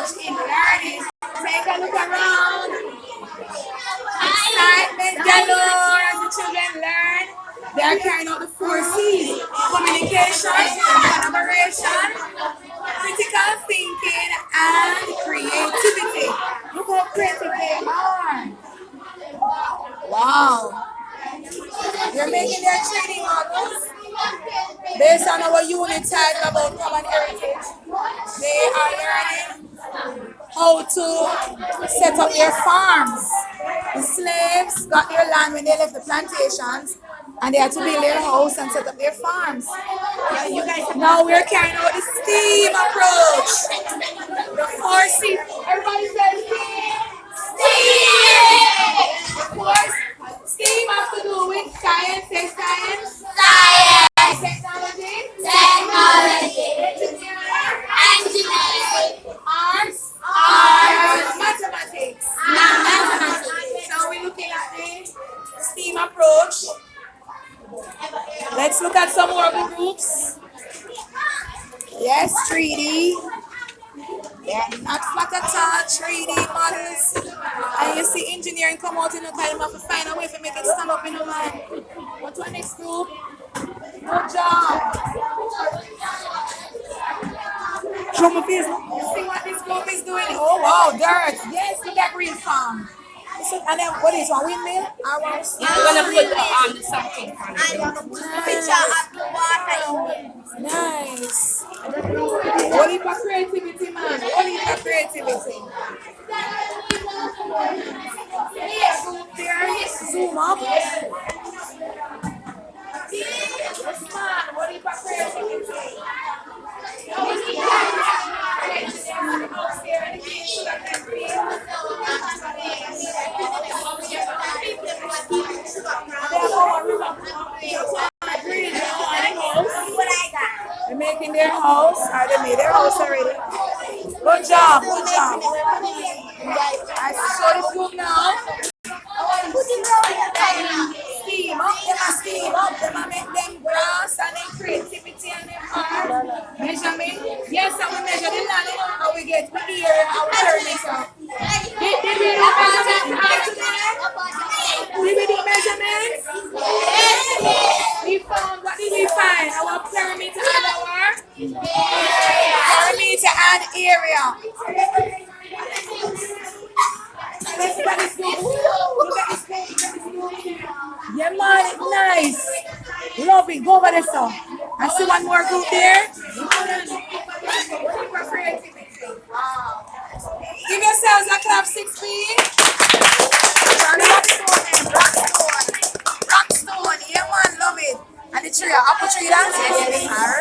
approach in learning. Take a look around. Excitement galore as the children learn. They are carrying out the 4 C's: communication, collaboration, critical thinking, and creativity. Look how creative they are. Wow. They're making their training models based on our unit title about common heritage. They are learning how to set up their farms. The slaves got their land when they left the plantations and they had to build their house and set up their farms. Now we're carrying out the STEAM approach. The 4 C's. Everybody says STEAM. STEAM! Of course, STEAM has to do with science. Say science. Science. Technology. Technology. Engineering. Arts. Arts. Mathematics. Mathematics. So we're looking at the STEAM approach. Let's look at some more of the groups. Yes, 3D. They're not flat at all, 3D models. And you see engineering come out in the time of to find a way to make it stand up in the mind. What's our next group? Good job. Show my face. You see what this group is doing? Oh wow, dirt. Yes, look at green farm. And then what is one windmill? We're gonna put on something. Picture of the water. Nice. What is for creativity, man? What is for creativity? There, zoom up. Yes, man. What is for creativity? They're making their house. They made their house already. Good job, good job. I show this group now. Steam up, them a steam up, them a make them grass and them creativity and them art. Measurement. Yes, and we measure the land, you know how we get the area, how we turn it up. Did we do measurements today? Did we do measurements? Yes. We found, what did we find? Our perimeter and our perimeter and area. Let's look at this group. Look at this group. Yeah, man, it's nice. Love it. Go over there, so. I see one more group there. Give yourselves a clap, 6 feet. Rockstone. Yeah, man, love it. And the tree, apple tree dance. All